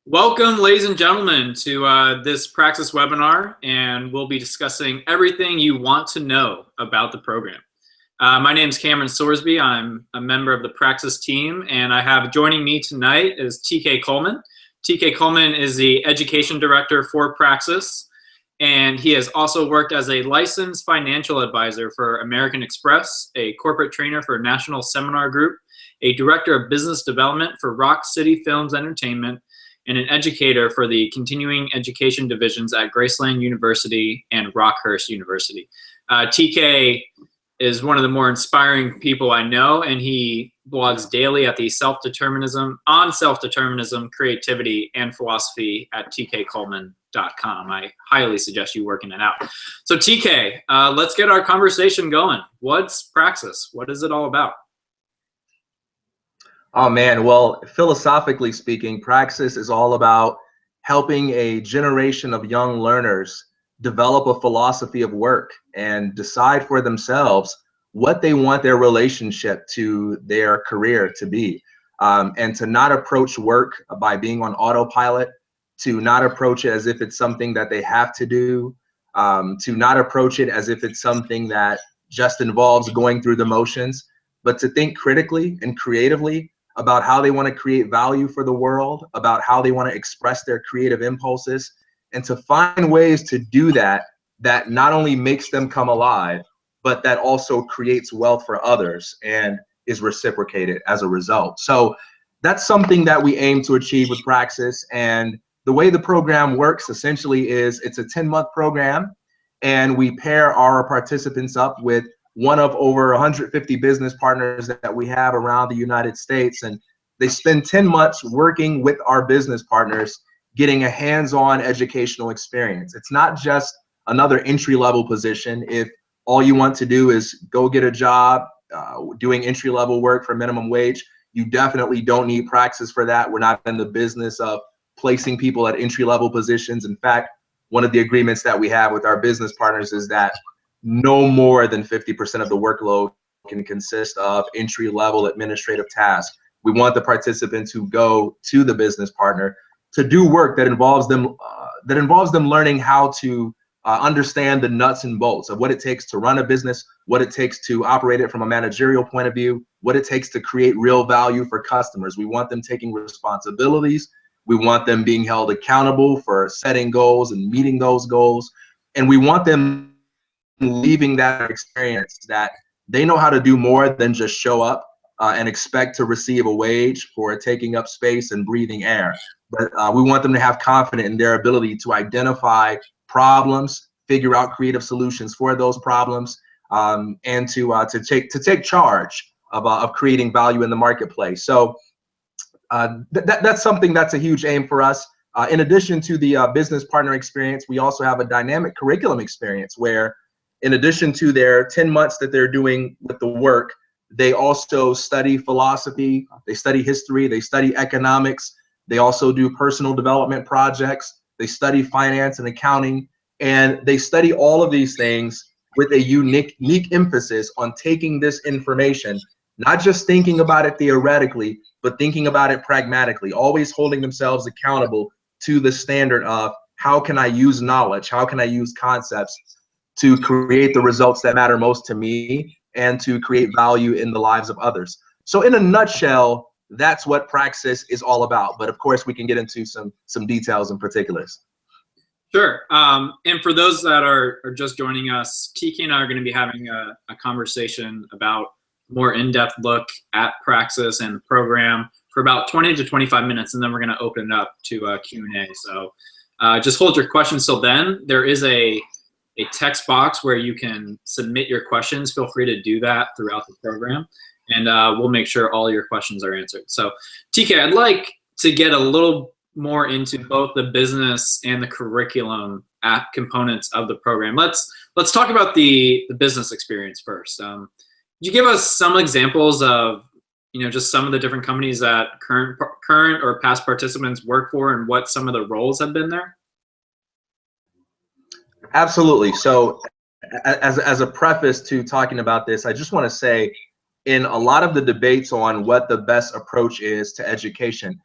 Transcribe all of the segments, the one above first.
Welcome, ladies and gentlemen, to this Praxis webinar, and we'll be discussing everything you want to know about the program. My name is Cameron Sorsby. I'm a member of the Praxis team, and I have joining me tonight is T.K. Coleman. T.K. Coleman is the Education Director for Praxis, and he has also worked as a licensed financial advisor for American Express, a corporate trainer for National Seminar Group, a Director of Business Development for Rock City Films Entertainment, and an educator for the continuing education divisions at Graceland University and Rockhurst University. TK is one of the more inspiring people I know, and he blogs daily at the self-determinism, creativity, and philosophy at tkcoleman.com. I highly suggest you working it out. So TK, let's get our conversation going. What's Praxis? What is it all about? Oh man, well, philosophically speaking, Praxis is all about helping a generation of young learners develop a philosophy of work and decide for themselves what they want their relationship to their career to be, and to not approach work by being on autopilot, to not approach it as if it's something that they have to do, to not approach it as if it's something that just involves going through the motions, but to think critically and creatively about how they want to create value for the world, about how they want to express their creative impulses, and to find ways to do that that not only makes them come alive, but that also creates wealth for others and is reciprocated as a result. So that's something that we aim to achieve with Praxis. And the way the program works essentially is it's a 10-month program, and we pair our participants up with one of over 150 business partners that we have around the United States. And they spend 10 months working with our business partners, getting a hands-on educational experience. It's not just another entry-level position. If all you want to do is go get a job doing entry-level work for minimum wage, you definitely don't need Praxis for that. We're not in the business of placing people at entry-level positions. In fact, one of the agreements that we have with our business partners is that no more than 50% of the workload can consist of entry-level administrative tasks. We want the participants who go to the business partner to do work that involves them learning how to understand the nuts and bolts of what it takes to run a business, what it takes to operate it from a managerial point of view, what it takes to create real value for customers. We want them taking responsibilities. We want them being held accountable for setting goals and meeting those goals. And we want them leaving that experience that they know how to do more than just show up and expect to receive a wage for taking up space and breathing air. But we want them to have confidence in their ability to identify problems, figure out creative solutions for those problems, and to take charge of creating value in the marketplace. So that's something that's a huge aim for us. In addition to the business partner experience, we also have a dynamic curriculum experience where, in addition to their 10 months that they're doing with the work, they also study philosophy, they study history, they study economics, they also do personal development projects, they study finance and accounting, and they study all of these things with a unique emphasis on taking this information, not just thinking about it theoretically, but thinking about it pragmatically, always holding themselves accountable to the standard of how can I use knowledge, how can I use concepts to create the results that matter most to me and to create value in the lives of others. So in a nutshell, that's what Praxis is all about. But of course, we can get into some details and particulars. Sure. And for those that are just joining us, TK and I are going to be having a conversation about more in-depth look at Praxis and the program for about 20 to 25 minutes, and then we're going to open it up to Q&A. So just hold your questions till then. There is a text box where you can submit your questions. Feel free to do that throughout the program, and we'll make sure all your questions are answered. So TK, I'd like to get a little more into both the business and the curriculum components of the program. Let's talk about the business experience first. Could you give us some examples of just some of the different companies that current or past participants work for, and what some of the roles have been there? Absolutely. So as a preface to talking about this, I just want to say, in a lot of the debates on what the best approach is to education,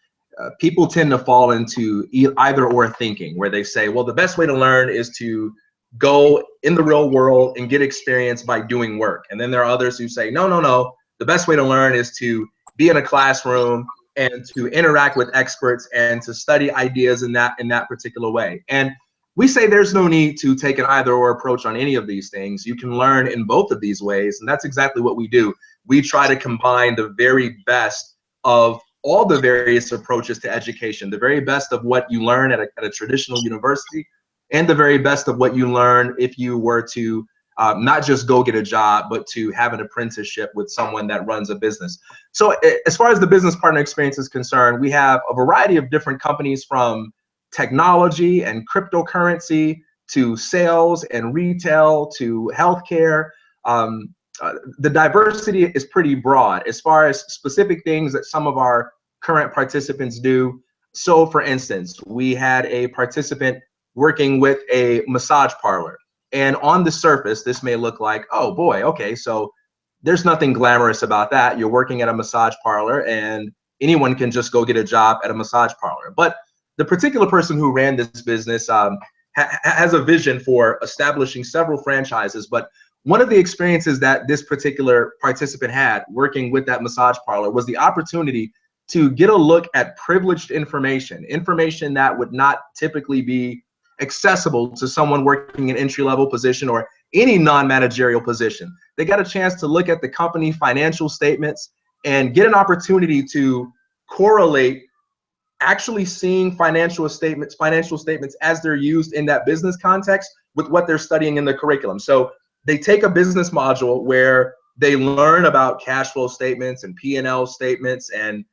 people tend to fall into either or thinking, where they say, well, the best way to learn is to go in the real world and get experience by doing work. And then there are others who say, no, no, no, the best way to learn is to be in a classroom and to interact with experts and to study ideas in that particular way. And we say there's no need to take an either or approach on any of these things. You can learn in both of these ways, and that's exactly what we do. We try to combine the very best of all the various approaches to education, the very best of what you learn at a traditional university, and the very best of what you learn if you were to not just go get a job, but to have an apprenticeship with someone that runs a business. So as far as the business partner experience is concerned, we have a variety of different companies, from technology and cryptocurrency to sales and retail to healthcare. The diversity is pretty broad as far as specific things that some of our current participants do. So for instance, we had a participant working with a massage parlor. And on the surface, this may look like, oh boy, okay, so there's nothing glamorous about that. You're working at a massage parlor and anyone can just go get a job at a massage parlor. But the particular person who ran this business has a vision for establishing several franchises. But one of the experiences that this particular participant had working with that massage parlor was the opportunity to get a look at privileged information that would not typically be accessible to someone working an entry-level position or any non-managerial position. They got a chance to look at the company financial statements and get an opportunity to correlate actually seeing financial statements as they're used in that business context with what they're studying in the curriculum. So they take a business module where they learn about cash flow statements and P&L statements and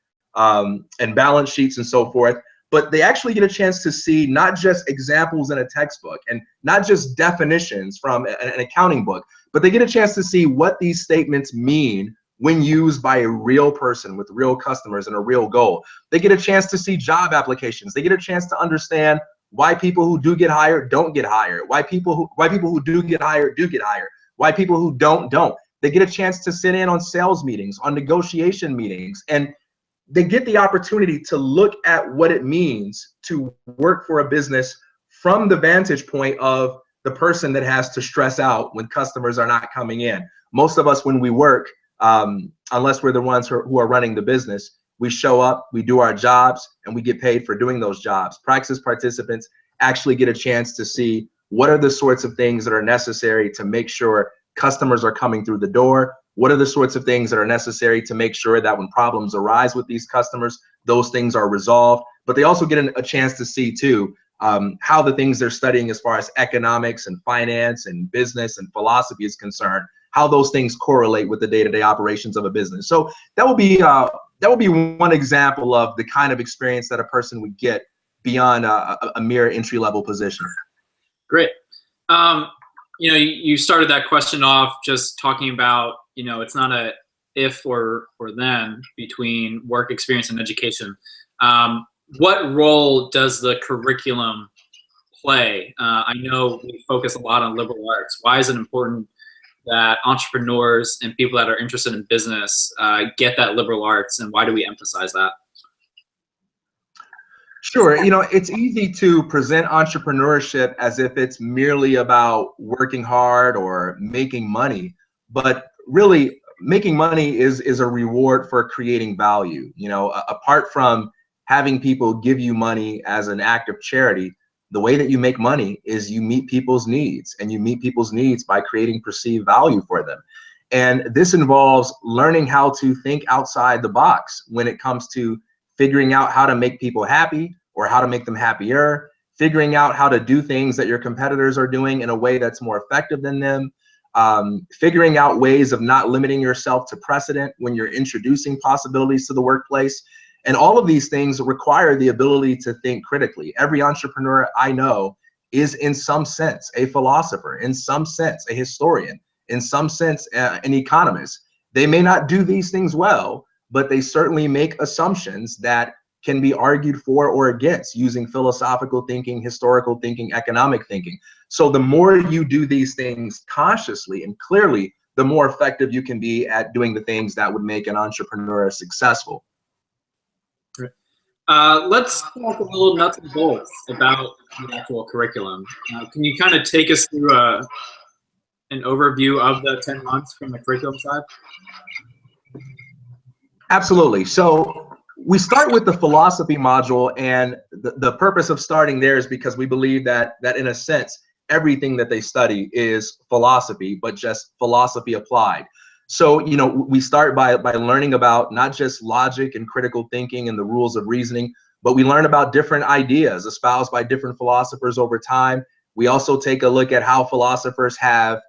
balance sheets and so forth, but they actually get a chance to see not just examples in a textbook and not just definitions from an accounting book, but they get a chance to see what these statements mean when used by a real person with real customers and a real goal. They get a chance to see job applications. They get a chance to understand why people who do get hired don't get hired, why people who do get hired do get hired, why people who don't. They get a chance to sit in on sales meetings, on negotiation meetings, and they get the opportunity to look at what it means to work for a business from the vantage point of the person that has to stress out when customers are not coming in. Most of us, when we work, unless we're the ones who are running the business, we show up, we do our jobs, and we get paid for doing those jobs. Praxis participants actually get a chance to see what are the sorts of things that are necessary to make sure customers are coming through the door. What are the sorts of things that are necessary to make sure that when problems arise with these customers, those things are resolved. But they also get a chance to see too how the things they're studying as far as economics and finance and business and philosophy is concerned, how those things correlate with the day-to-day operations of a business. So that will be one example of the kind of experience that a person would get beyond a mere entry-level position. Great. You started that question off just talking about, it's not a if or then between work experience and education. What role does the curriculum play? I know we focus a lot on liberal arts. Why is it important that entrepreneurs and people that are interested in business get that liberal arts, and why do we emphasize that? Sure. It's easy to present entrepreneurship as if it's merely about working hard or making money, but really making money is a reward for creating value. Apart from having people give you money as an act of charity, the way that you make money is you meet people's needs, and you meet people's needs by creating perceived value for them. And this involves learning how to think outside the box when it comes to figuring out how to make people happy or how to make them happier, figuring out how to do things that your competitors are doing in a way that's more effective than them, figuring out ways of not limiting yourself to precedent when you're introducing possibilities to the workplace. And all of these things require the ability to think critically. Every entrepreneur I know is in some sense a philosopher, in some sense a historian, in some sense an economist. They may not do these things well, but they certainly make assumptions that can be argued for or against using philosophical thinking, historical thinking, economic thinking. So the more you do these things consciously and clearly, the more effective you can be at doing the things that would make an entrepreneur successful. Let's talk a little nuts and bolts about the actual curriculum. Can you kind of take us through an overview of the 10 months from the curriculum side? Absolutely. So we start with the philosophy module, and the purpose of starting there is because we believe that in a sense, everything that they study is philosophy, but just philosophy applied. So, you know, we start by learning about not just logic and critical thinking and the rules of reasoning, but we learn about different ideas espoused by different philosophers over time. We also take a look at how philosophers have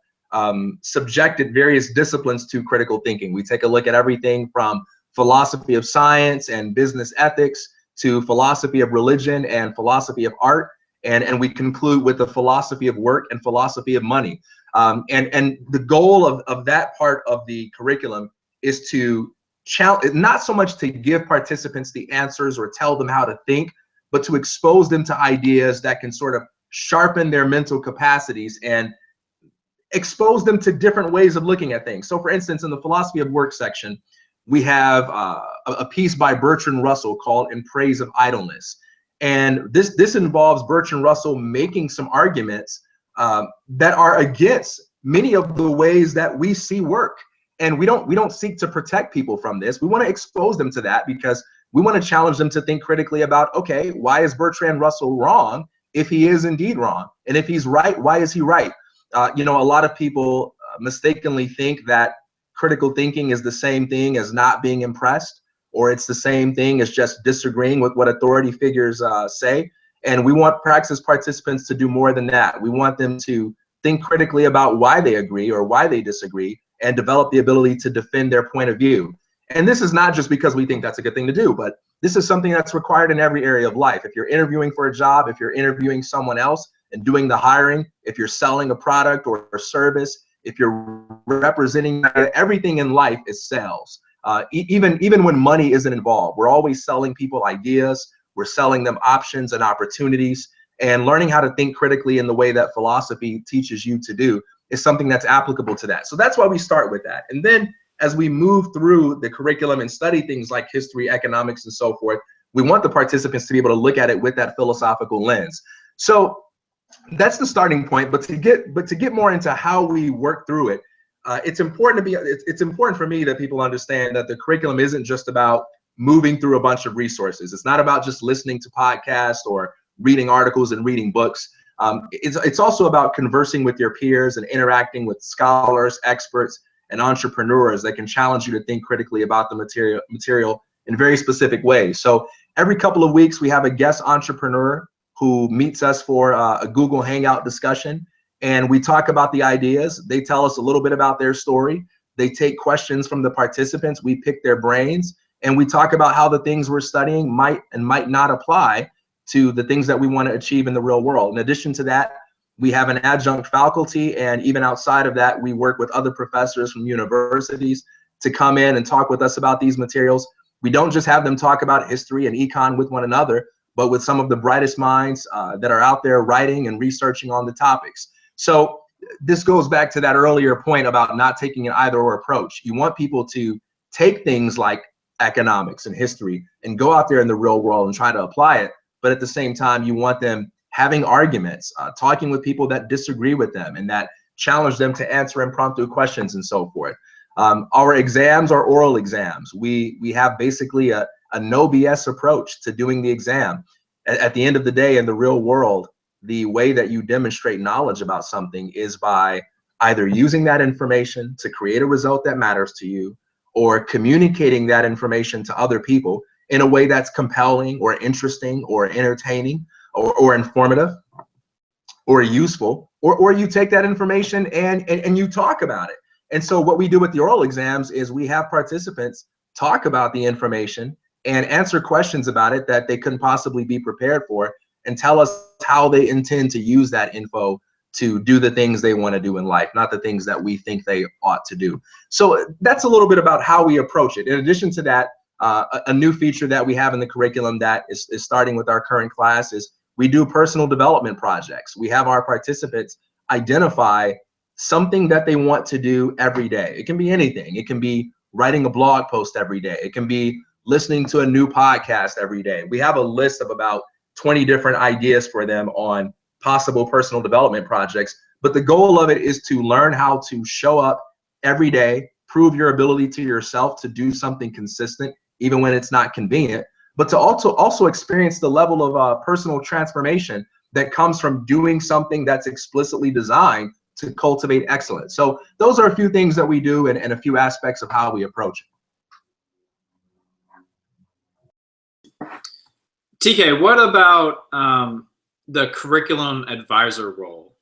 subjected various disciplines to critical thinking. We take a look at everything from philosophy of science and business ethics to philosophy of religion and philosophy of art. And we conclude with the philosophy of work and philosophy of money. And the goal of that part of the curriculum is to challenge, not so much to give participants the answers or tell them how to think, but to expose them to ideas that can sort of sharpen their mental capacities and expose them to different ways of looking at things. So for instance, in the philosophy of work section, we have a piece by Bertrand Russell called In Praise of Idleness. And this involves Bertrand Russell making some arguments that are against many of the ways that we see work. And we don't seek to protect people from this. We want to expose them to that because we want to challenge them to think critically about, okay, why is Bertrand Russell wrong if he is indeed wrong? And if he's right, why is he right? You know, a lot of people mistakenly think that critical thinking is the same thing as not being impressed, or it's the same thing as just disagreeing with what authority figures say. And we want Praxis participants to do more than that. We want them to think critically about why they agree or why they disagree and develop the ability to defend their point of view. And this is not just because we think that's a good thing to do, but this is something that's required in every area of life. If you're interviewing for a job, if you're interviewing someone else and doing the hiring, if you're selling a product or a service, if you're representing, everything in life is sales. Even when money isn't involved, we're always selling people ideas. We're selling them options and opportunities, and learning how to think critically in the way that philosophy teaches you to do is something that's applicable to that. So that's why we start with that. And then as we move through the curriculum and study things like history, economics, and so forth, we want the participants to be able to look at it with that philosophical lens. So that's the starting point. But to get more into how we work through it, it's important for me that people understand that the curriculum isn't just about moving through a bunch of resources. It's not about just listening to podcasts or reading articles and reading books. It's also about conversing with your peers and interacting with scholars, experts, and entrepreneurs that can challenge you to think critically about the material in very specific ways. So every couple of weeks, we have a guest entrepreneur who meets us for a Google Hangout discussion, and we talk about the ideas. They tell us a little bit about their story. They take questions from the participants. We pick their brains, and we talk about how the things we're studying might and might not apply to the things that we want to achieve in the real world. In addition to that, we have an adjunct faculty, and even outside of that, we work with other professors from universities to come in and talk with us about these materials. We don't just have them talk about history and econ with one another, but with some of the brightest minds that are out there writing and researching on the topics. So this goes back to that earlier point about not taking an either-or approach. You want people to take things like economics and history and go out there in the real world and try to apply it. But at the same time, you want them having arguments, talking with people that disagree with them and that challenge them to answer impromptu questions and so forth. Our exams are oral exams. We have basically a no BS approach to doing the exam. At the end of the day, in the real world, the way that you demonstrate knowledge about something is by either using that information to create a result that matters to you, or communicating that information to other people in a way that's compelling or interesting or entertaining or informative or useful, or you take that information and you talk about it. And so what we do with the oral exams is we have participants talk about the information and answer questions about it that they couldn't possibly be prepared for, and tell us how they intend to use that info to do the things they want to do in life, not the things that we think they ought to do. So that's a little bit about how we approach it. In addition to that, a new feature that we have in the curriculum that is starting with our current class is we do personal development projects. We have our participants identify something that they want to do every day. It can be anything. It can be writing a blog post every day. It can be listening to a new podcast every day. We have a list of about 20 different ideas for them on possible personal development projects. But the goal of it is to learn how to show up every day, prove your ability to yourself to do something consistent, even when it's not convenient, but to also experience the level of personal transformation that comes from doing something that's explicitly designed to cultivate excellence. So those are a few things that we do and a few aspects of how we approach it. TK, what about the curriculum advisor role?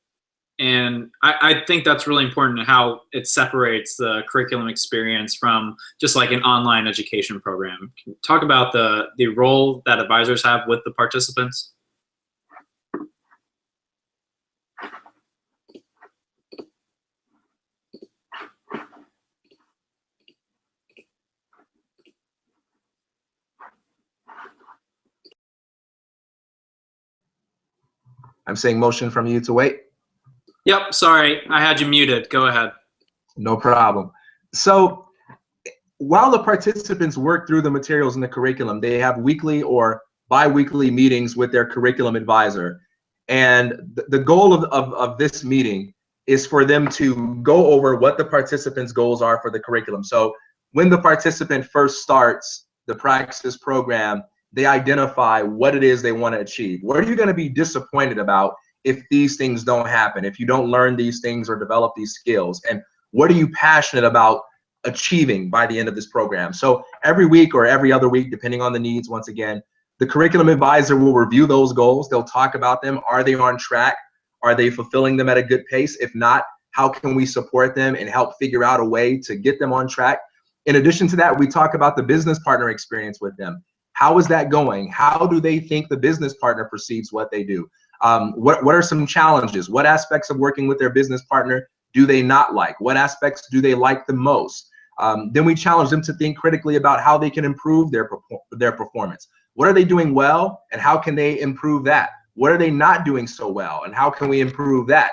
And I think that's really important in how it separates the curriculum experience from just like an online education program. Can you talk about the role that advisors have with the participants? I'm saying motion from you to wait. Yep, sorry, I had you muted. Go ahead. No problem. So while the participants work through the materials in the curriculum, they have weekly or bi-weekly meetings with their curriculum advisor. And the goal of this meeting is for them to go over what the participants' goals are for the curriculum. So when the participant first starts the Praxis program, they identify what it is they want to achieve. What are you going to be disappointed about if these things don't happen, if you don't learn these things or develop these skills? And what are you passionate about achieving by the end of this program? So every week or every other week, depending on the needs, once again, the curriculum advisor will review those goals. They'll talk about them. Are they on track? Are they fulfilling them at a good pace? If not, how can we support them and help figure out a way to get them on track? In addition to that, we talk about the business partner experience with them. How is that going? How do they think the business partner perceives what they do? What are some challenges? What aspects of working with their business partner do they not like? What aspects do they like the most? Then we challenge them to think critically about how they can improve their performance. What are they doing well, and how can they improve that? What are they not doing so well, and how can we improve that?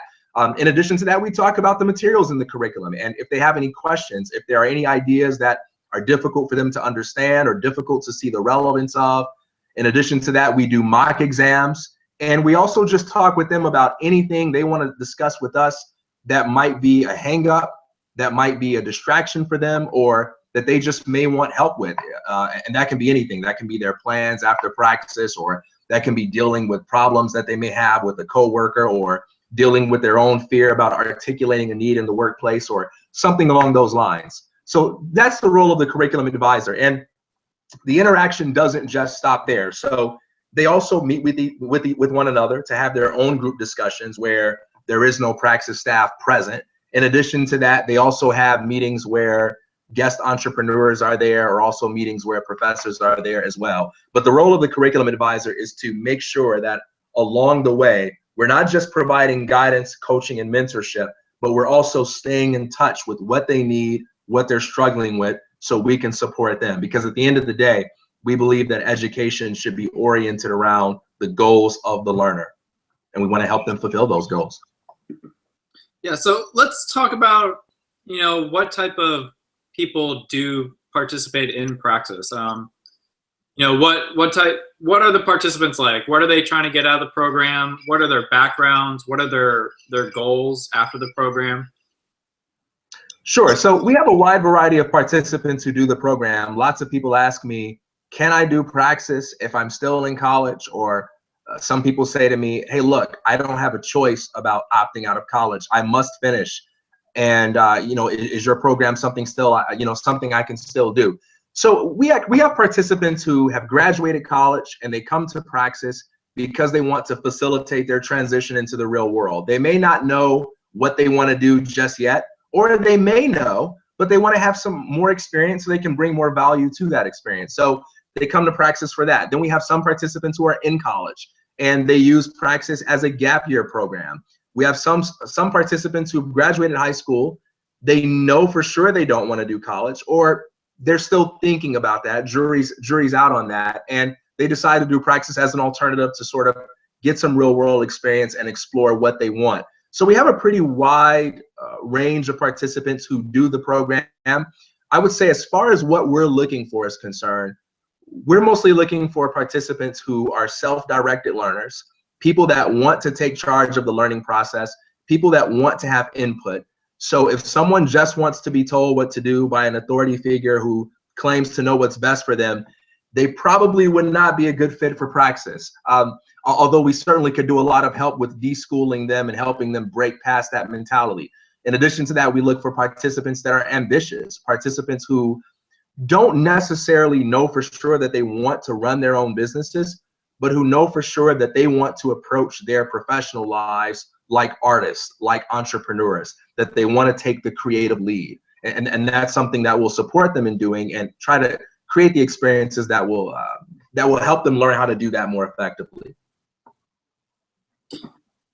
In addition to that, we talk about the materials in the curriculum, and if they have any questions, if there are any ideas that are difficult for them to understand or difficult to see the relevance of. In addition to that, we do mock exams, and we also just talk with them about anything they want to discuss with us that might be a hang up, that might be a distraction for them, or that they just may want help with. And that can be anything. That can be their plans after Praxis, or that can be dealing with problems that they may have with a coworker, or dealing with their own fear about articulating a need in the workplace, or something along those lines. So that's the role of the curriculum advisor. And the interaction doesn't just stop there. So they also meet with one another to have their own group discussions where there is no Praxis staff present. In addition to that, they also have meetings where guest entrepreneurs are there, or also meetings where professors are there as well. But the role of the curriculum advisor is to make sure that along the way, we're not just providing guidance, coaching, and mentorship, but we're also staying in touch with what they need, what they're struggling with, so we can support them. Because at the end of the day, we believe that education should be oriented around the goals of the learner, and we want to help them fulfill those goals. Yeah, so let's talk about, what type of people do participate in Praxis. What are the participants like? What are they trying to get out of the program? What are their backgrounds? What are their goals after the program? Sure. So we have a wide variety of participants who do the program. Lots of people ask me, can I do Praxis if I'm still in college? Or some people say to me, hey, look, I don't have a choice about opting out of college. I must finish. And, is your program something still, something I can still do? So we have participants who have graduated college and they come to Praxis because they want to facilitate their transition into the real world. They may not know what they want to do just yet, or they may know, but they want to have some more experience so they can bring more value to that experience. So they come to Praxis for that. Then we have some participants who are in college and they use Praxis as a gap year program. We have some participants who graduated high school. They know for sure they don't want to do college, or they're still thinking about that. Jury's out on that. And they decide to do Praxis as an alternative to sort of get some real world experience and explore what they want. So we have a pretty wide range of participants who do the program. I would say as far as what we're looking for is concerned, we're mostly looking for participants who are self-directed learners, people that want to take charge of the learning process, people that want to have input. So if someone just wants to be told what to do by an authority figure who claims to know what's best for them, they probably would not be a good fit for Praxis. Although we certainly could do a lot of help with deschooling them and helping them break past that mentality. In addition to that, we look for participants that are ambitious, participants who don't necessarily know for sure that they want to run their own businesses, but who know for sure that they want to approach their professional lives like artists, like entrepreneurs, that they want to take the creative lead. And that's something that will support them in doing and try to create the experiences that will help them learn how to do that more effectively.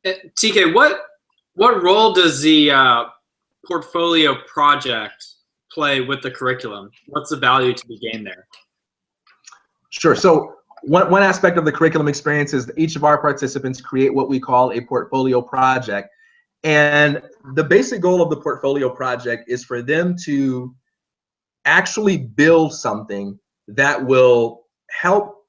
TK, what role does the portfolio project play with the curriculum? What's the value to be gained there? Sure. So one aspect of the curriculum experience is that each of our participants create what we call a portfolio project. And the basic goal of the portfolio project is for them to actually build something that will help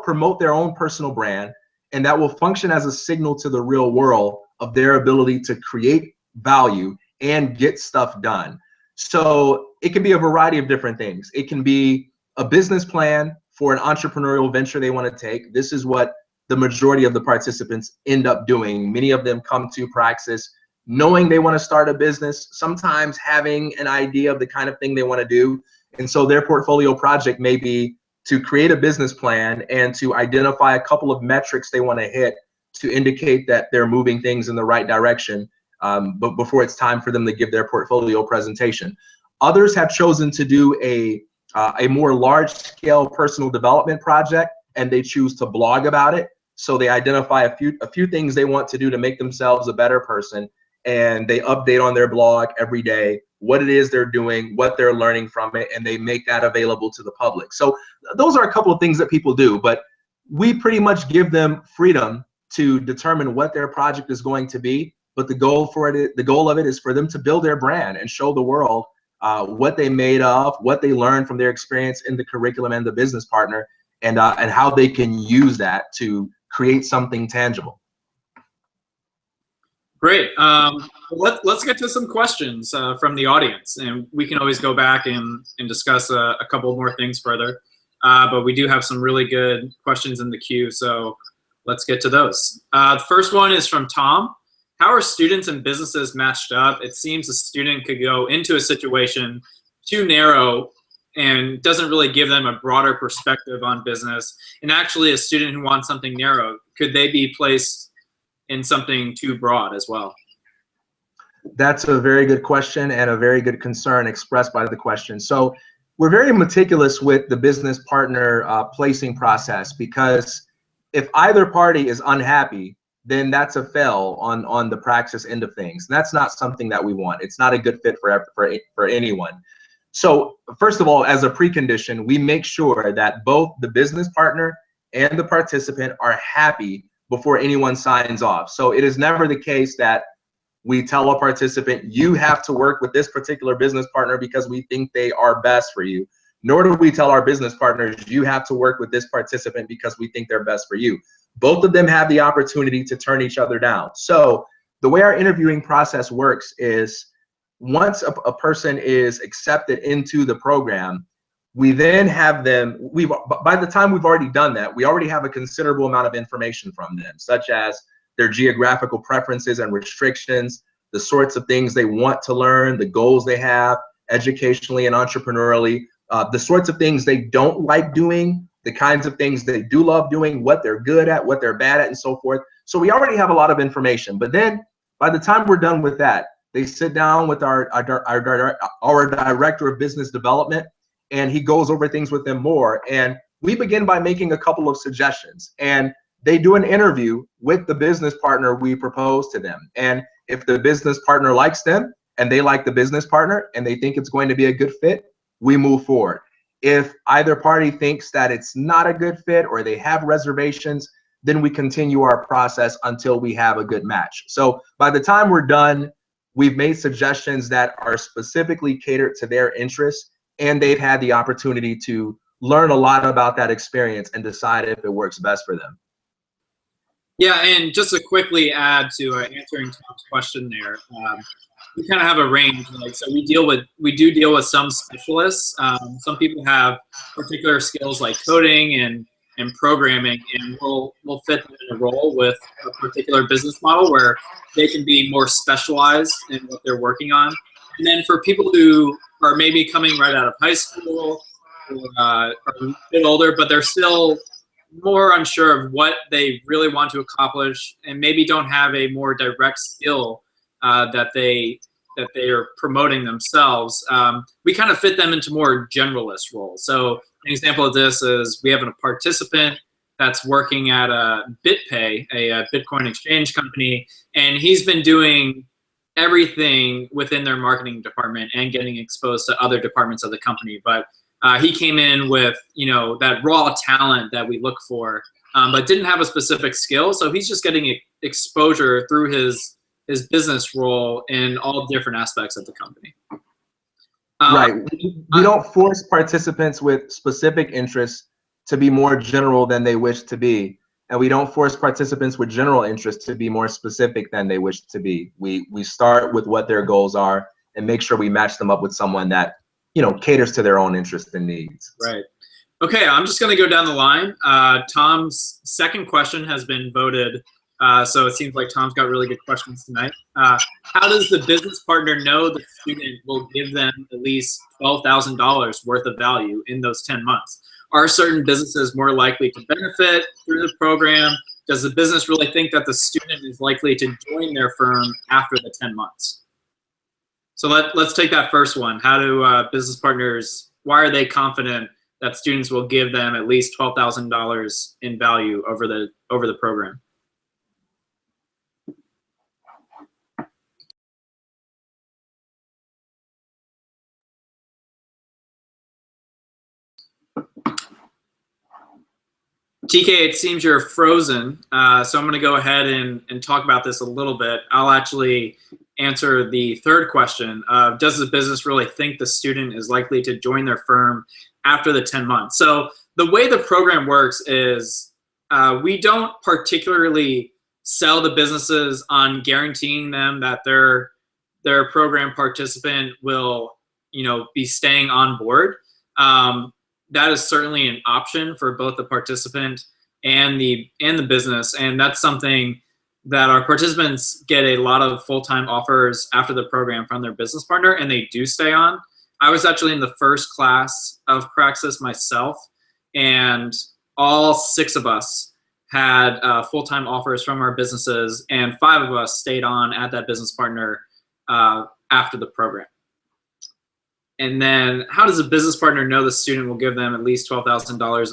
promote their own personal brand, and that will function as a signal to the real world of their ability to create value and get stuff done. So it can be a variety of different things. It can be a business plan for an entrepreneurial venture they want to take. This is what the majority of the participants end up doing. Many of them come to Praxis knowing they want to start a business, sometimes having an idea of the kind of thing they want to do. And so their portfolio project may be to create a business plan and to identify a couple of metrics they want to hit to indicate that they're moving things in the right direction, but before it's time for them to give their portfolio presentation. Others have chosen to do a more large-scale personal development project, and they choose to blog about it. So they identify a few things they want to do to make themselves a better person, and they update on their blog every day what it is they're doing, what they're learning from it, and they make that available to the public. So those are a couple of things that people do, but we pretty much give them freedom to determine what their project is going to be. But the goal of it is for them to build their brand and show the world what they made of, what they learned from their experience in the curriculum and the business partner, and how they can use that to create something tangible. Great. Let's get to some questions from the audience, and we can always go back and discuss a couple more things further. But we do have some really good questions in the queue, so let's get to those. The first one is from Tom. How are students and businesses matched up? It seems a student could go into a situation too narrow and doesn't really give them a broader perspective on business. And actually, a student who wants something narrow, could they be placed in something too broad as well? That's a very good question and a very good concern expressed by the question. So we're very meticulous with the business partner placing process, because if either party is unhappy, then that's a fail on the Praxis end of things. And that's not something that we want. It's not a good fit for anyone. So first of all, as a precondition, we make sure that both the business partner and the participant are happy before anyone signs off. So it is never the case that we tell a participant, you have to work with this particular business partner because we think they are best for you. Nor do we tell our business partners, you have to work with this participant because we think they're best for you. Both of them have the opportunity to turn each other down. So the way our interviewing process works is, once a person is accepted into the program, we then have them, by the time we've already done that, we already have a considerable amount of information from them, such as their geographical preferences and restrictions, the sorts of things they want to learn, the goals they have educationally and entrepreneurially, the sorts of things they don't like doing, the kinds of things they do love doing, what they're good at, what they're bad at, and so forth. So we already have a lot of information. But then by the time we're done with that, they sit down with our director of business development, and he goes over things with them more. And we begin by making a couple of suggestions. And they do an interview with the business partner we propose to them. And if the business partner likes them and they like the business partner and they think it's going to be a good fit, we move forward. If either party thinks that it's not a good fit or they have reservations, then we continue our process until we have a good match. So by the time we're done, we've made suggestions that are specifically catered to their interests, and they've had the opportunity to learn a lot about that experience and decide if it works best for them. Yeah, and just to quickly add to answering Tom's question there, we kind of have a range. Like, so we do deal with some specialists. Some people have particular skills like coding and programming, and we'll fit them in a role with a particular business model where they can be more specialized in what they're working on. And then for people who are maybe coming right out of high school or are a bit older, but they're still more unsure of what they really want to accomplish and maybe don't have a more direct skill that they are promoting themselves, we kind of fit them into more generalist roles. So an example of this is we have a participant that's working at a BitPay, a Bitcoin exchange company, and he's been doing everything within their marketing department and getting exposed to other departments of the company. But he came in with, that raw talent that we look for, but didn't have a specific skill. So he's just getting exposure through his business role in all different aspects of the company. Right. We don't force participants with specific interests to be more general than they wish to be. And we don't force participants with general interests to be more specific than they wish to be. We start with what their goals are and make sure we match them up with someone that, caters to their own interests and needs. Right. Okay, I'm just going to go down the line. Tom's second question has been voted, so it seems like Tom's got really good questions tonight. How does the business partner know the student will give them at least $12,000 worth of value in those 10 months? Are certain businesses more likely to benefit through the program? Does the business really think that the student is likely to join their firm after the 10 months? So let's take that first one. How do business partners, why are they confident that students will give them at least $12,000 in value over the program? TK, it seems you're frozen, so I'm going to go ahead and talk about this a little bit. I'll actually answer the third question of, does the business really think the student is likely to join their firm after the 10 months? So the way the program works is we don't particularly sell the businesses on guaranteeing them that their program participant will be staying on board. That is certainly an option for both the participant and the business, and that's something that our participants get a lot of full-time offers after the program from their business partner, and they do stay on. I was actually in the first class of Praxis myself, and all 6 of us had full-time offers from our businesses, and 5 of us stayed on at that business partner after the program. And then, how does a business partner know the student will give them at least $12,000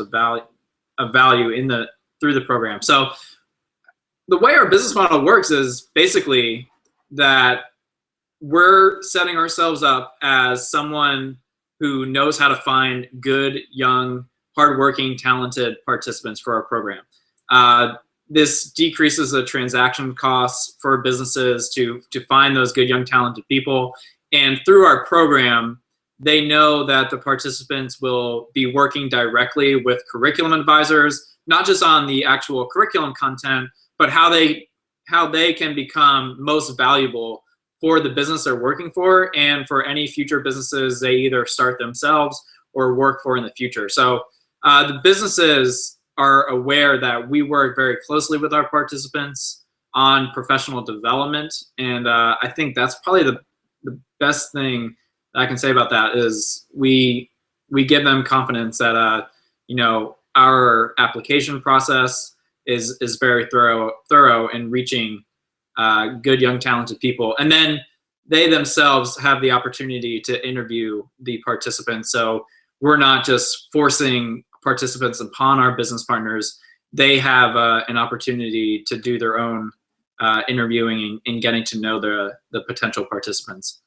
of value through the program? So the way our business model works is basically that we're setting ourselves up as someone who knows how to find good, young, hardworking, talented participants for our program. This decreases the transaction costs for businesses to find those good, young, talented people. And through our program, they know that the participants will be working directly with curriculum advisors, not just on the actual curriculum content, but how they can become most valuable for the business they're working for and for any future businesses they either start themselves or work for in the future. So the businesses are aware that we work very closely with our participants on professional development, and I think that's probably the best thing I can say about that is we give them confidence that our application process is very thorough in reaching good, young, talented people, and then they themselves have the opportunity to interview the participants. So we're not just forcing participants upon our business partners; they have an opportunity to do their own interviewing and getting to know the potential participants.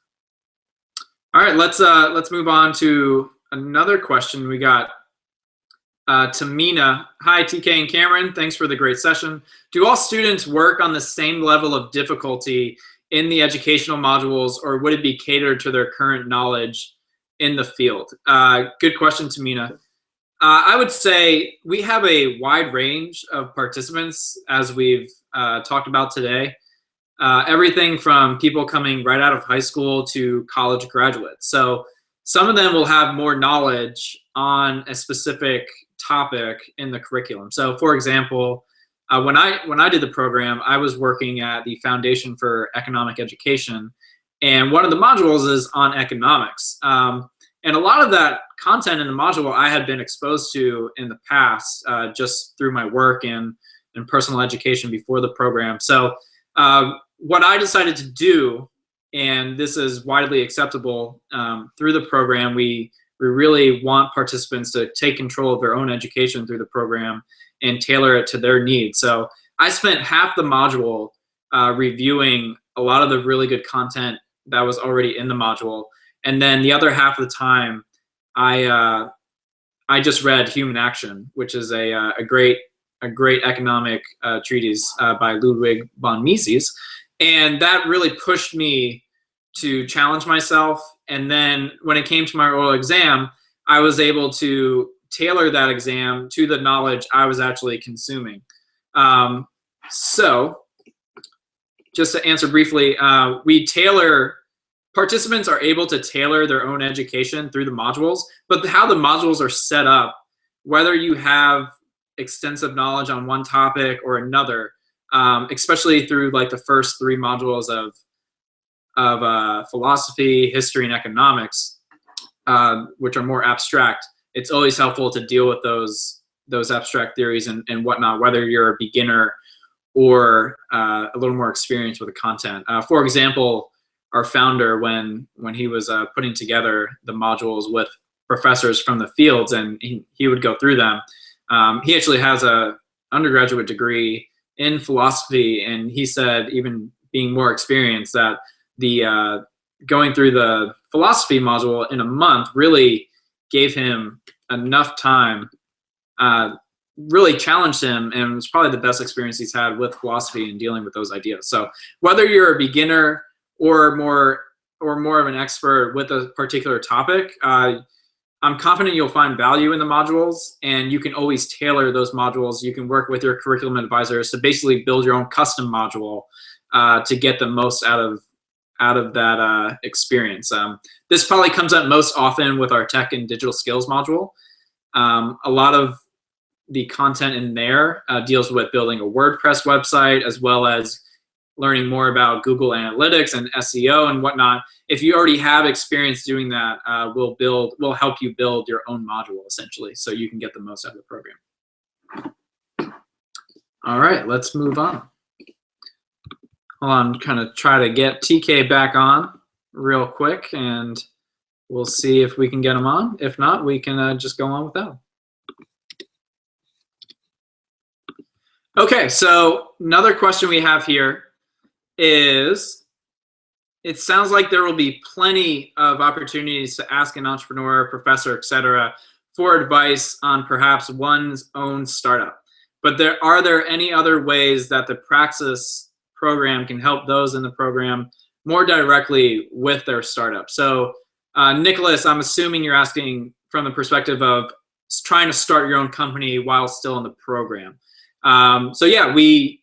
All right, let's move on to another question. We got Tamina. Hi, TK and Cameron. Thanks for the great session. Do all students work on the same level of difficulty in the educational modules, or would it be catered to their current knowledge in the field? Good question, Tamina. I would say we have a wide range of participants, as we've talked about today. Everything from people coming right out of high school to college graduates. So some of them will have more knowledge on a specific topic in the curriculum. So for example, when I did the program, I was working at the Foundation for Economic Education, and one of the modules is on economics. And a lot of that content in the module I had been exposed to in the past, just through my work and personal education before the program. So what I decided to do, and this is widely acceptable through the program, we really want participants to take control of their own education through the program and tailor it to their needs. So I spent half the module reviewing a lot of the really good content that was already in the module. And then the other half of the time, I just read Human Action, which is a great economic treatise by Ludwig von Mises. And that really pushed me to challenge myself. And then when it came to my oral exam, I was able to tailor that exam to the knowledge I was actually consuming. So just to answer briefly, participants are able to tailor their own education through the modules, but how the modules are set up, whether you have extensive knowledge on one topic or another, especially through like the first 3 modules of philosophy, history, and economics, which are more abstract, it's always helpful to deal with those abstract theories and whatnot, whether you're a beginner or a little more experienced with the content. For example, our founder, when he was putting together the modules with professors from the fields, and he would go through them. He actually has a undergraduate degree in philosophy, and he said, even being more experienced, that the going through the philosophy module in a month really gave him enough time, really challenged him, and it was probably the best experience he's had with philosophy and dealing with those ideas. So whether you're a beginner or more of an expert with a particular topic, I'm confident you'll find value in the modules, and you can always tailor those modules. You can work with your curriculum advisors to basically build your own custom module to get the most out of that experience. This probably comes up most often with our tech and digital skills module. A lot of the content in there deals with building a WordPress website, as well as learning more about Google Analytics and SEO and whatnot. If you already have experience doing that, we'll help you build your own module, essentially, so you can get the most out of the program. All right, let's move on. Hold on, kind of try to get TK back on real quick, and we'll see if we can get him on. If not, we can just go on without him. Okay, so another question we have here is, it sounds like there will be plenty of opportunities to ask an entrepreneur, professor, etc., for advice on perhaps one's own startup. But are there any other ways that the Praxis program can help those in the program more directly with their startup? So Nicholas, I'm assuming you're asking from the perspective of trying to start your own company while still in the program. So yeah, we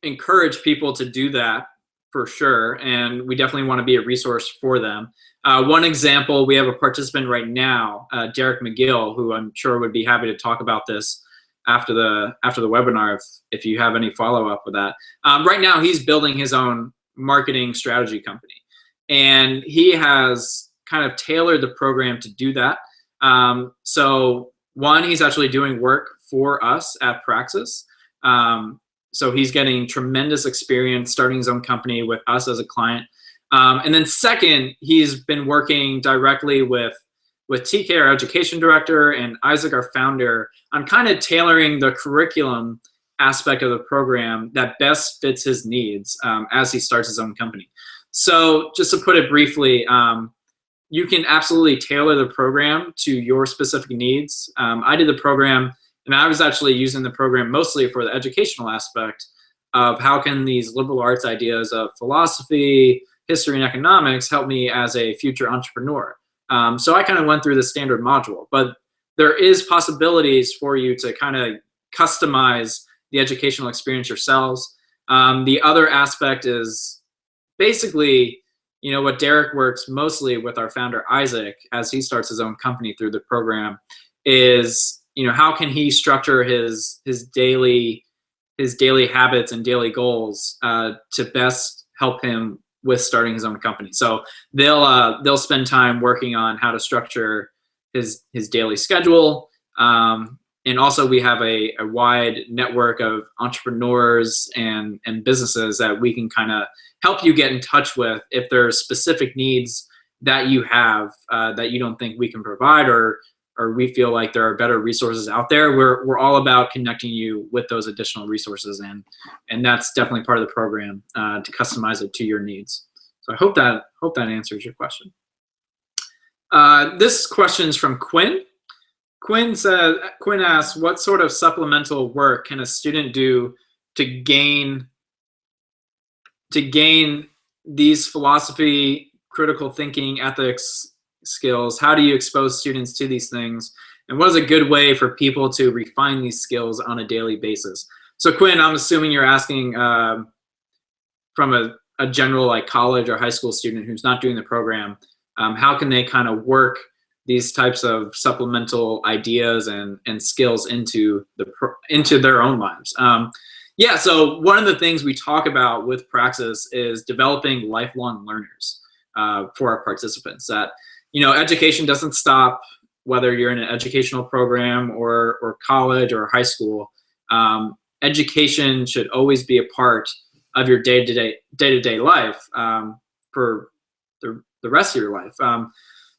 encourage people to do that for sure, and we definitely want to be a resource for them. One example, we have a participant right now, Derek McGill, who I'm sure would be happy to talk about this after the webinar if you have any follow-up with that. Right now, he's building his own marketing strategy company, and he has kind of tailored the program to do that. So one, he's actually doing work for us at Praxis. So he's getting tremendous experience starting his own company with us as a client. And then second, he's been working directly with T.K, our Education Director, and Isaac, our founder, on kind of tailoring the curriculum aspect of the program that best fits his needs as he starts his own company. So just to put it briefly, you can absolutely tailor the program to your specific needs. I did the program, and I was actually using the program mostly for the educational aspect of how can these liberal arts ideas of philosophy, history, and economics help me as a future entrepreneur. So I kind of went through the standard module, but there is possibilities for you to kind of customize the educational experience yourselves. The other aspect is basically, what Derek works mostly with our founder, Isaac, as he starts his own company through the program, is, how can he structure his daily habits and daily goals to best help him with starting his own company. So they'll spend time working on how to structure his daily schedule. And also we have a wide network of entrepreneurs and businesses that we can kind of help you get in touch with if there are specific needs that you have that you don't think we can provide, or we feel like there are better resources out there. We're all about connecting you with those additional resources, and that's definitely part of the program to customize it to your needs. So I hope that answers your question. This question is from Quinn. Quinn asks, what sort of supplemental work can a student do to gain these philosophy, critical thinking, ethics skills? How do you expose students to these things? And what is a good way for people to refine these skills on a daily basis? So Quinn, I'm assuming you're asking from a general like college or high school student who's not doing the program, how can they kind of work these types of supplemental ideas and skills into their own lives? Yeah, so one of the things we talk about with Praxis is developing lifelong learners for our participants. That, education doesn't stop whether you're in an educational program or college or high school. Education should always be a part of your day-to-day life for the rest of your life.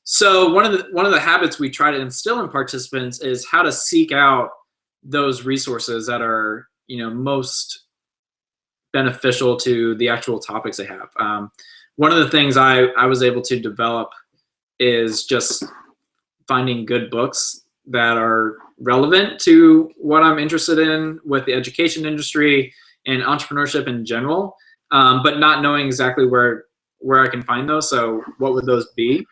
So one of the habits we try to instill in participants is how to seek out those resources that are most beneficial to the actual topics they have. One of the things I was able to develop is just finding good books that are relevant to what I'm interested in with the education industry and entrepreneurship in general, but not knowing exactly where I can find those. So what would those be?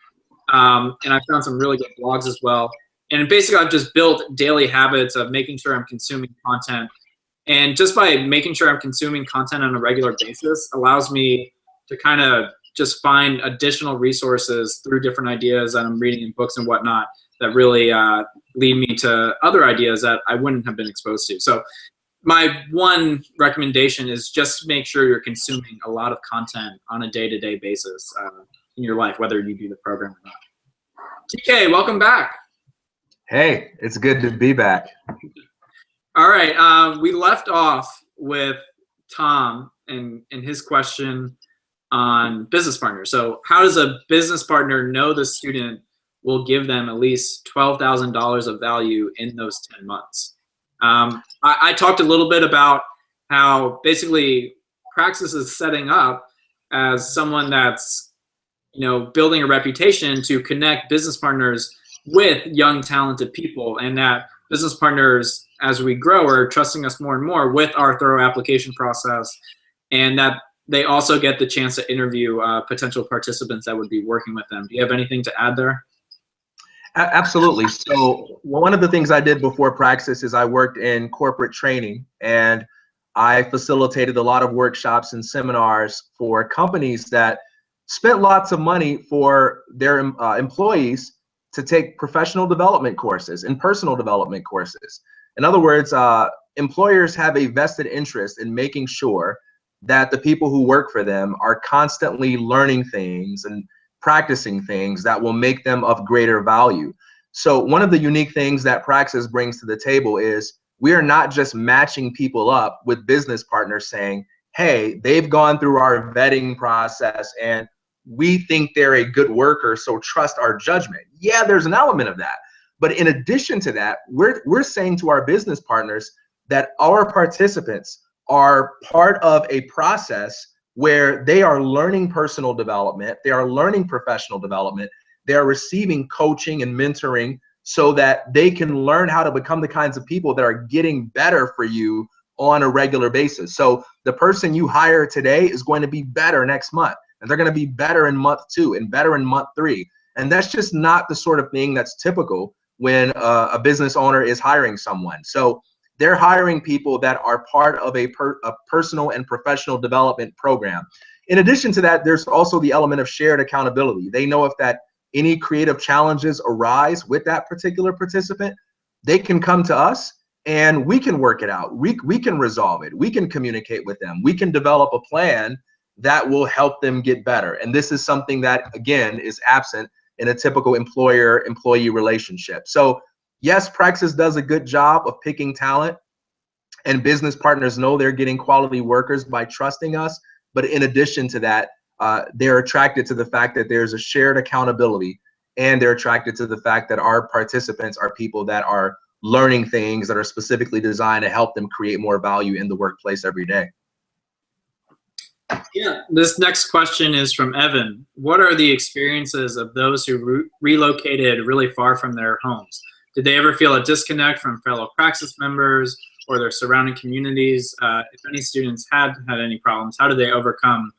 And I found some really good blogs as well. And basically I've just built daily habits of making sure I'm consuming content. And just by making sure I'm consuming content on a regular basis allows me to kind of just find additional resources through different ideas that I'm reading in books and whatnot that really lead me to other ideas that I wouldn't have been exposed to. So my one recommendation is just make sure you're consuming a lot of content on a day-to-day basis in your life, whether you do the program or not. TK, welcome back. Hey, it's good to be back. All right, we left off with Tom and his question on business partners. So how does a business partner know the student will give them at least $12,000 of value in those 10 months? I talked a little bit about how basically Praxis is setting up as someone that's building a reputation to connect business partners with young talented people, and that business partners, as we grow, are trusting us more and more with our thorough application process, and that they also get the chance to interview potential participants that would be working with them. Do you have anything to add there? Absolutely. So one of the things I did before Praxis is I worked in corporate training, and I facilitated a lot of workshops and seminars for companies that spent lots of money for their employees to take professional development courses and personal development courses. In other words, employers have a vested interest in making sure that the people who work for them are constantly learning things and practicing things that will make them of greater value. So one of the unique things that Praxis brings to the table is we are not just matching people up with business partners saying, hey, they've gone through our vetting process and we think they're a good worker, so trust our judgment. Yeah, there's an element of that. But in addition to that, we're saying to our business partners that our participants are part of a process where they are learning personal development, they are learning professional development, they are receiving coaching and mentoring so that they can learn how to become the kinds of people that are getting better for you on a regular basis. So the person you hire today is going to be better next month, and they're going to be better in month 2 and better in month 3. And that's just not the sort of thing that's typical when a business owner is hiring someone. So they're hiring people that are part of a personal and professional development program. In addition to that, there's also the element of shared accountability. They know if that any creative challenges arise with that particular participant, they can come to us and we can work it out. We can resolve it. We can communicate with them. We can develop a plan that will help them get better. And this is something that, again, is absent in a typical employer-employee relationship. So yes, Praxis does a good job of picking talent, and business partners know they're getting quality workers by trusting us. But in addition to that, they're attracted to the fact that there's a shared accountability, and they're attracted to the fact that our participants are people that are learning things that are specifically designed to help them create more value in the workplace every day. Yeah, this next question is from Evan. What are the experiences of those who relocated really far from their homes? Did they ever feel a disconnect from fellow Praxis members or their surrounding communities? If any students had any problems, how did they overcome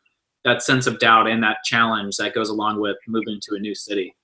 that sense of doubt and that challenge that goes along with moving to a new city?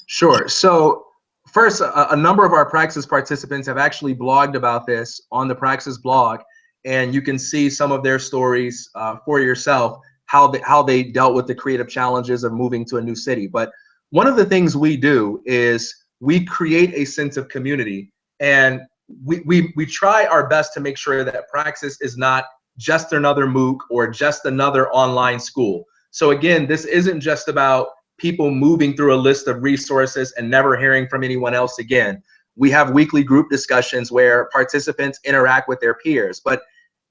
Sure. So first, a number of our Praxis participants have actually blogged about this on the Praxis blog, and you can see some of their stories for yourself, how they dealt with the creative challenges of moving to a new city. But one of the things we do is we create a sense of community, and we try our best to make sure that Praxis is not just another MOOC or just another online school. So again, this isn't just about people moving through a list of resources and never hearing from anyone else again. We have weekly group discussions where participants interact with their peers. But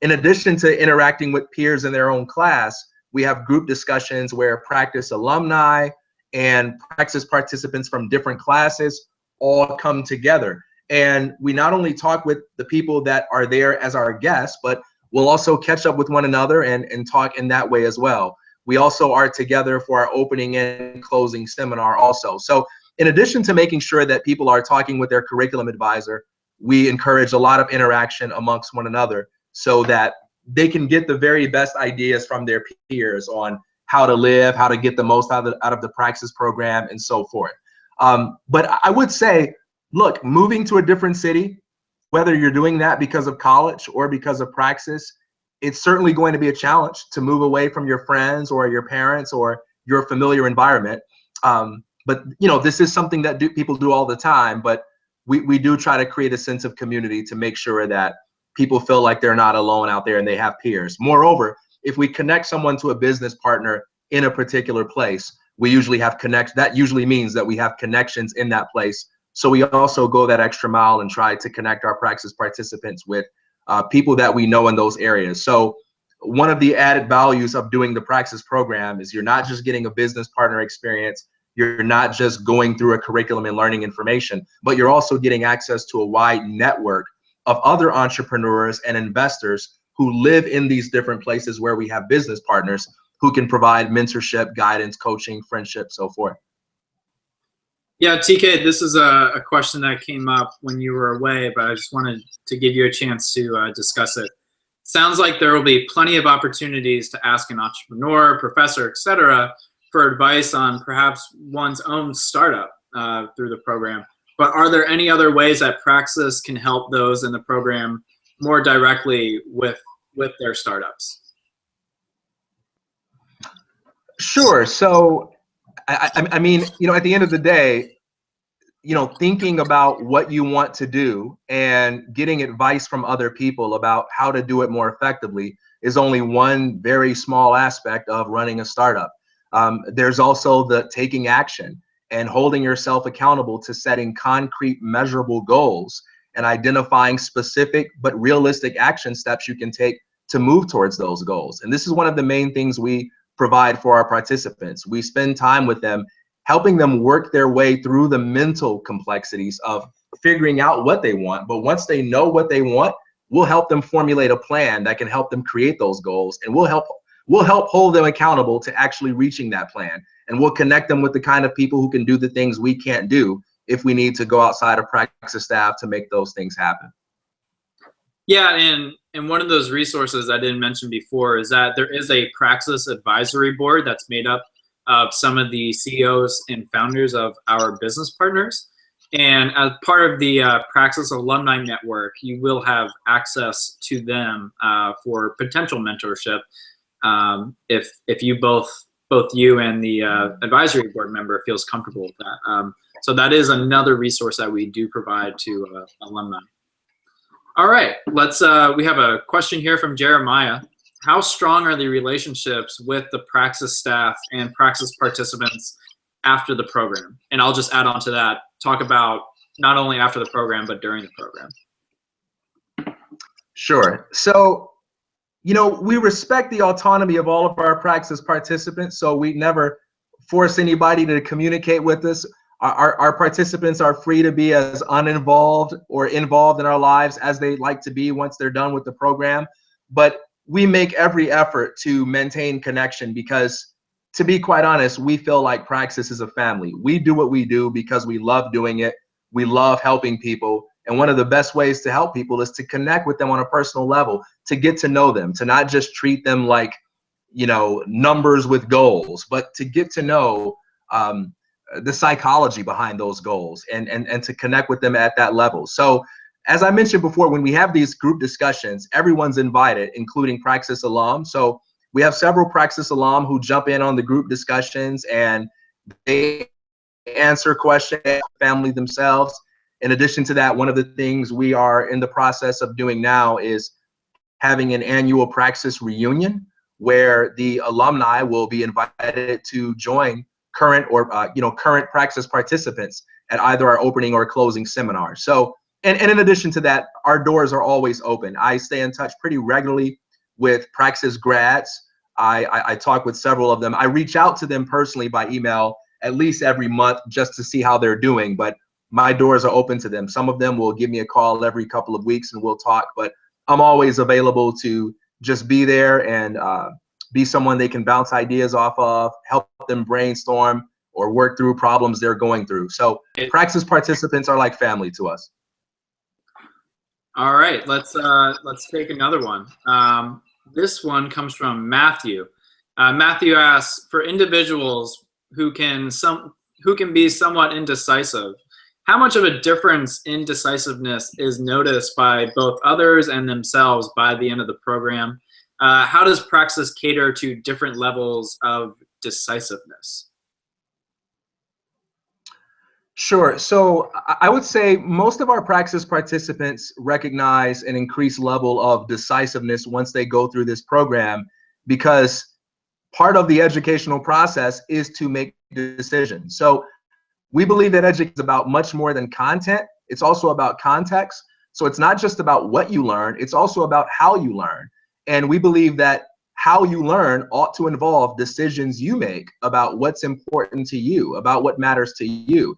in addition to interacting with peers in their own class, we have group discussions where Praxis alumni and Praxis participants from different classes all come together. And we not only talk with the people that are there as our guests, but we'll also catch up with one another and talk in that way as well. We also are together for our opening and closing seminar also. So in addition to making sure that people are talking with their curriculum advisor, we encourage a lot of interaction amongst one another so that they can get the very best ideas from their peers on how to live, how to get the most out of the Praxis program, and so forth. But I would say, look, moving to a different city, whether you're doing that because of college or because of Praxis, it's certainly going to be a challenge to move away from your friends or your parents or your familiar environment. But you know, this is something that people do all the time, but we do try to create a sense of community to make sure that people feel like they're not alone out there and they have peers. Moreover, if we connect someone to a business partner in a particular place, we usually have that usually means that we have connections in that place. So we also go that extra mile and try to connect our Praxis participants with people that we know in those areas. So one of the added values of doing the Praxis program is you're not just getting a business partner experience, you're not just going through a curriculum and learning information, but you're also getting access to a wide network of other entrepreneurs and investors who live in these different places where we have business partners who can provide mentorship, guidance, coaching, friendship, so forth. Yeah, TK, this is a question that came up when you were away, but I just wanted to give you a chance to discuss it. Sounds like there will be plenty of opportunities to ask an entrepreneur, professor, etc., for advice on perhaps one's own startup through the program. But are there any other ways that Praxis can help those in the program more directly with their startups? Sure. So, I mean, you know, at the end of the day, you know, thinking about what you want to do and getting advice from other people about how to do it more effectively is only one very small aspect of running a startup. There's also the taking action and holding yourself accountable to setting concrete, measurable goals and identifying specific but realistic action steps you can take to move towards those goals. And this is one of the main things we provide for our participants. We spend time with them, helping them work their way through the mental complexities of figuring out what they want. But once they know what they want, we'll help them formulate a plan that can help them create those goals, and we'll help hold them accountable to actually reaching that plan. And we'll connect them with the kind of people who can do the things we can't do if we need to go outside of Praxis staff to make those things happen. Yeah, and one of those resources I didn't mention before is that there is a Praxis advisory board that's made up of some of the CEOs and founders of our business partners. And as part of the Praxis Alumni Network, you will have access to them for potential mentorship if you both you and the advisory board member feels comfortable with that. So that is another resource that we do provide to alumni. All right, let's. We have a question here from Jeremiah. How strong are the relationships with the Praxis staff and Praxis participants after the program? And I'll just add on to that, talk about not only after the program, but during the program. Sure. So, you know, we respect the autonomy of all of our Praxis participants, so we never force anybody to communicate with us. Our participants are free to be as uninvolved or involved in our lives as they like to be once they're done with the program. But we make every effort to maintain connection because, to be quite honest, we feel like Praxis is a family. We do what we do because we love doing it. We love helping people. And one of the best ways to help people is to connect with them on a personal level, to get to know them, to not just treat them like, you know, numbers with goals, but to get to know the psychology behind those goals and to connect with them at that level. So as I mentioned before, when we have these group discussions, everyone's invited, including Praxis alum. So we have several Praxis alum who jump in on the group discussions and they answer questions, family themselves. In addition to that, one of the things we are in the process of doing now is having an annual Praxis reunion where the alumni will be invited to join current or current Praxis participants at either our opening or closing seminar. So, and in addition to that, our doors are always open. I stay in touch pretty regularly with Praxis grads. I talk with several of them. I reach out to them personally by email at least every month just to see how they're doing, but my doors are open to them. Some of them will give me a call every couple of weeks and we'll talk, but I'm always available to just be there and be someone they can bounce ideas off of, help them brainstorm or work through problems they're going through. So Praxis participants are like family to us. All right, let's take another one. This one comes from Matthew. Matthew asks, for individuals who can be somewhat indecisive, how much of a difference in decisiveness is noticed by both others and themselves by the end of the program? How does Praxis cater to different levels of decisiveness? Sure. So I would say most of our Praxis participants recognize an increased level of decisiveness once they go through this program, because part of the educational process is to make decisions. So we believe that education is about much more than content. It's also about context. So it's not just about what you learn, it's also about how you learn. And we believe that how you learn ought to involve decisions you make about what's important to you, about what matters to you.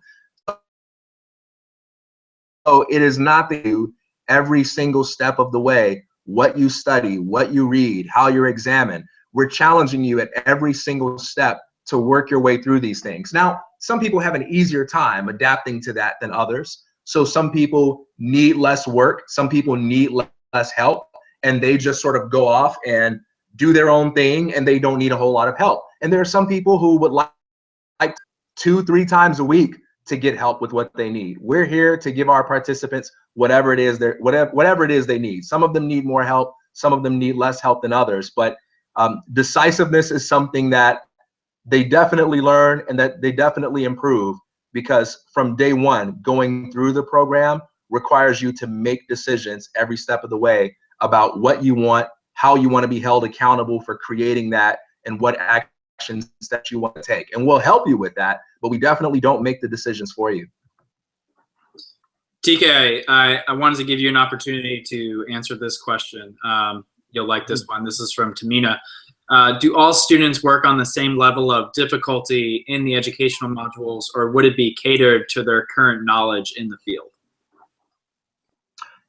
So it is not that you, every single step of the way, what you study, what you read, how you're examined. We're challenging you at every single step to work your way through these things. Now, some people have an easier time adapting to that than others. So some people need less work, some people need less help, and they just sort of go off and do their own thing and they don't need a whole lot of help. And there are some people who would like 2-3 times a week to get help with what they need. We're here to give our participants whatever it is they need. Some of them need more help, some of them need less help than others, but decisiveness is something that they definitely learn and that they definitely improve, because from day one, going through the program requires you to make decisions every step of the way about what you want, how you want to be held accountable for creating that, and what actions that you want to take. And we'll help you with that, but we definitely don't make the decisions for you. TK, I wanted to give you an opportunity to answer this question. You'll like this one. This is from Tamina. Do all students work on the same level of difficulty in the educational modules, or would it be catered to their current knowledge in the field?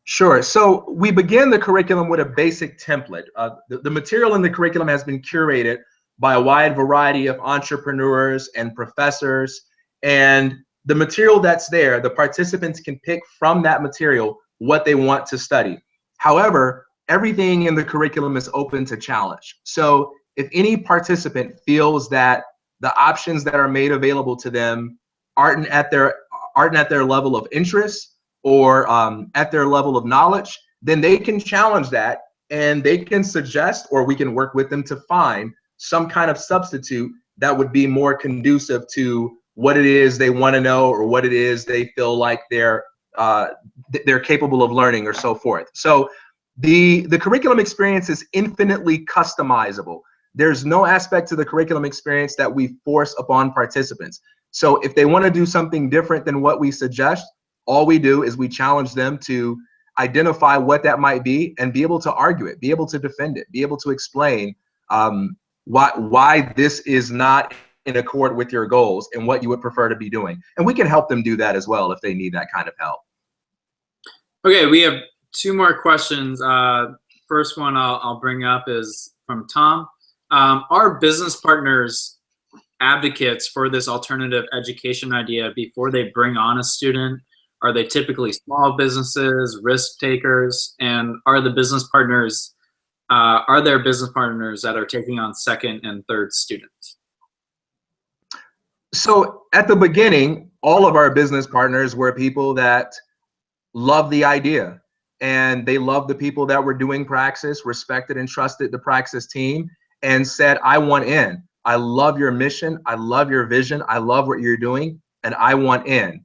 Sure. So we begin the curriculum with a basic template. The material in the curriculum has been curated by a wide variety of entrepreneurs and professors. And the material that's there, the participants can pick from that material what they want to study. However, everything in the curriculum is open to challenge. So if any participant feels that the options that are made available to them aren't at their aren't at their level of interest or at their level of knowledge, then they can challenge that and they can suggest, or we can work with them to find some kind of substitute that would be more conducive to what it is they want to know or what it is they feel like they're capable of learning or so forth. So the curriculum experience is infinitely customizable. There's no aspect to the curriculum experience that we force upon participants. So if they want to do something different than what we suggest, all we do is we challenge them to identify what that might be and be able to argue it, be able to defend it, be able to explain why this is not in accord with your goals and what you would prefer to be doing. And we can help them do that as well if they need that kind of help. Okay, we have two more questions. First one I'll bring up is from Tom. Are business partners advocates for this alternative education idea before they bring on a student? Are they typically small businesses, risk takers, and are there business partners that are taking on second and third students? So at the beginning, all of our business partners were people that loved the idea, and they loved the people that were doing Praxis, respected and trusted the Praxis team, and said, I want in. I love your mission. I love your vision. I love what you're doing, and I want in.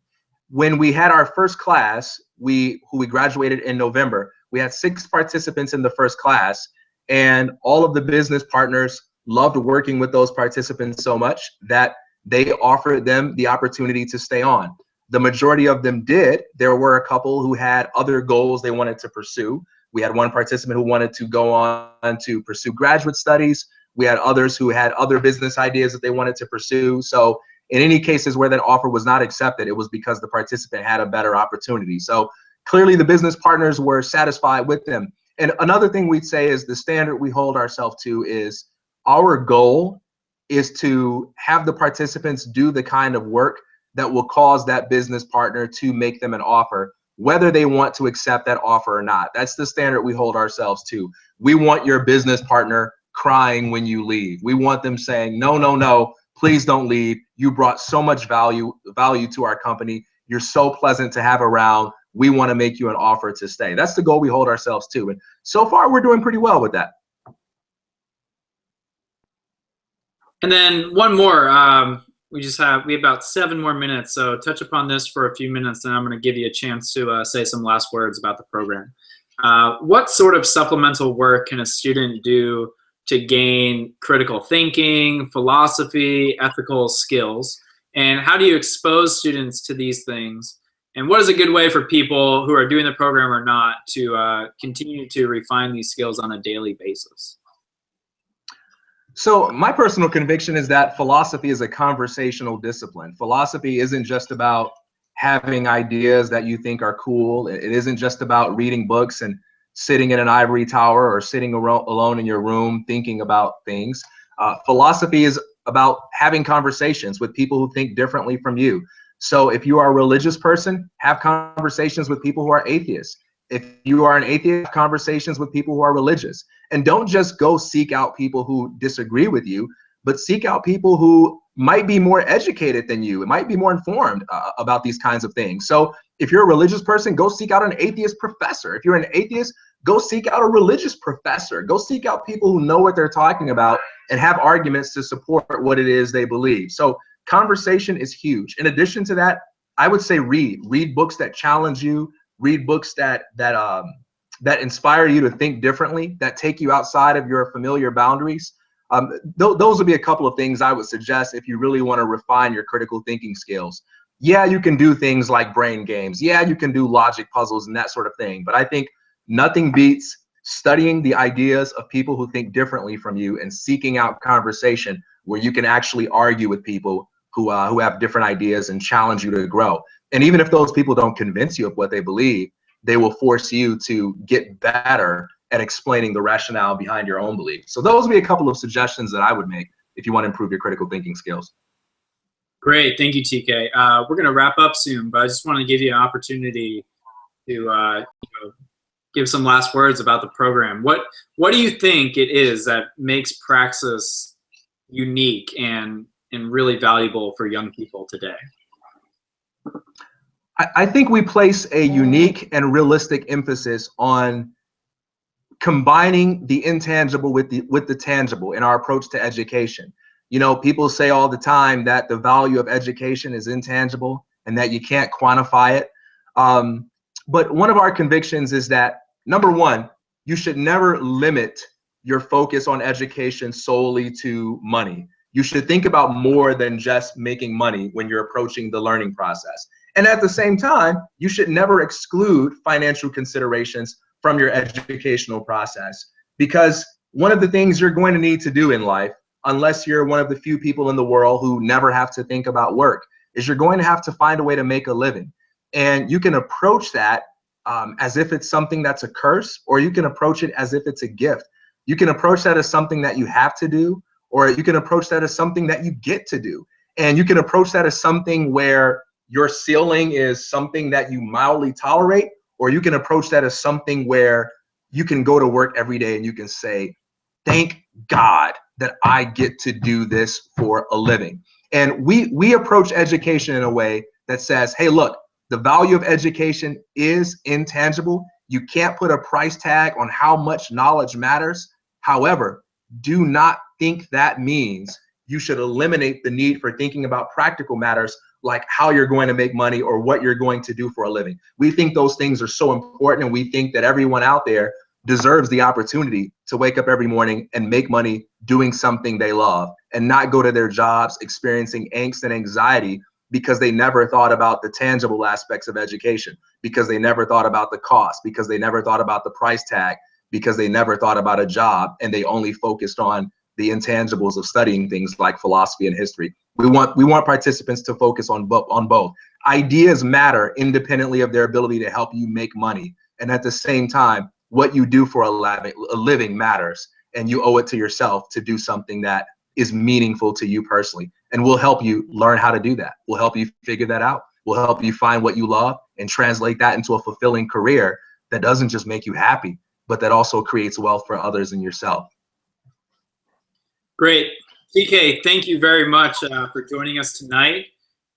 When we had our first class, who we graduated in November, we had 6 participants in the first class, and all of the business partners loved working with those participants so much that they offered them the opportunity to stay on. The majority of them did. There were a couple who had other goals they wanted to pursue. We had one participant who wanted to go on to pursue graduate studies. We had others who had other business ideas that they wanted to pursue. So in any cases where that offer was not accepted, it was because the participant had a better opportunity. So clearly the business partners were satisfied with them. And another thing we'd say is the standard we hold ourselves to is our goal is to have the participants do the kind of work that will cause that business partner to make them an offer, whether they want to accept that offer or not. That's the standard we hold ourselves to. We want your business partner crying when you leave. We want them saying, no, no, no, please don't leave. You brought so much value to our company. You're so pleasant to have around. We want to make you an offer to stay. That's the goal we hold ourselves to. And so far, we're doing pretty well with that. And then one more. We have about 7 more minutes. So touch upon this for a few minutes, and I'm going to give you a chance to say some last words about the program. What sort of supplemental work can a student do to gain critical thinking, philosophy, ethical skills? And how do you expose students to these things? And what is a good way for people who are doing the program or not to continue to refine these skills on a daily basis? So my personal conviction is that philosophy is a conversational discipline. Philosophy isn't just about having ideas that you think are cool. It isn't just about reading books and sitting in an ivory tower or sitting alone in your room thinking about things. Philosophy is about having conversations with people who think differently from you. So if you are a religious person, have conversations with people who are atheists. If you are an atheist, have conversations with people who are religious. And don't just go seek out people who disagree with you, but seek out people who might be more educated than you. It might be more informed about these kinds of things. So if you're a religious person, go seek out an atheist professor. If you're an atheist, go seek out a religious professor. Go seek out people who know what they're talking about and have arguments to support what it is they believe. So conversation is huge. In addition to that, I would say read books that challenge you, read books that inspire you to think differently, that take you outside of your familiar boundaries. Those would be a couple of things I would suggest if you really want to refine your critical thinking skills. Yeah, you can do things like brain games. Yeah, you can do logic puzzles and that sort of thing. But I think nothing beats studying the ideas of people who think differently from you and seeking out conversation where you can actually argue with people who have different ideas and challenge you to grow. And even if those people don't convince you of what they believe, they will force you to get better at explaining the rationale behind your own beliefs. So those would be a couple of suggestions that I would make if you want to improve your critical thinking skills. Great, thank you, TK. We're going to wrap up soon, but I just want to give you an opportunity to give some last words about the program. What do you think it is that makes Praxis unique and really valuable for young people today? I think we place a unique and realistic emphasis on combining the intangible with the tangible in our approach to education. You know, people say all the time that the value of education is intangible and that you can't quantify it. But one of our convictions is that, number one, you should never limit your focus on education solely to money. You should think about more than just making money when you're approaching the learning process. And at the same time, you should never exclude financial considerations from your educational process, because one of the things you're going to need to do in life, unless you're one of the few people in the world who never have to think about work, is you're going to have to find a way to make a living. And you can approach that as if it's something that's a curse, or you can approach it as if it's a gift. You can approach that as something that you have to do, or you can approach that as something that you get to do. And you can approach that as something where your ceiling is something that you mildly tolerate, or you can approach that as something where you can go to work every day and you can say, thank God that I get to do this for a living. And we approach education in a way that says, hey, look, the value of education is intangible. You can't put a price tag on how much knowledge matters. However, do not think that means you should eliminate the need for thinking about practical matters like how you're going to make money or what you're going to do for a living. We think those things are so important, and we think that everyone out there deserves the opportunity to wake up every morning and make money doing something they love, and not go to their jobs experiencing angst and anxiety because they never thought about the tangible aspects of education, because they never thought about the cost, because they never thought about the price tag, because they never thought about a job, and they only focused on the intangibles of studying things like philosophy and history. We want participants to focus on both. Ideas matter independently of their ability to help you make money. And at the same time, what you do for a living matters, and you owe it to yourself to do something that is meaningful to you personally. And we'll help you learn how to do that. We'll help you figure that out. We'll help you find what you love and translate that into a fulfilling career that doesn't just make you happy, but that also creates wealth for others and yourself. Great. TK, thank you very much for joining us tonight.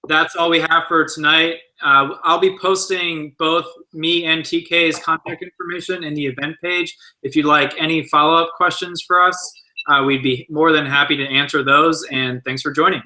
That's all we have for tonight. I'll be posting both me and TK's contact information in the event page. If you'd like any follow-up questions for us, we'd be more than happy to answer those. And thanks for joining.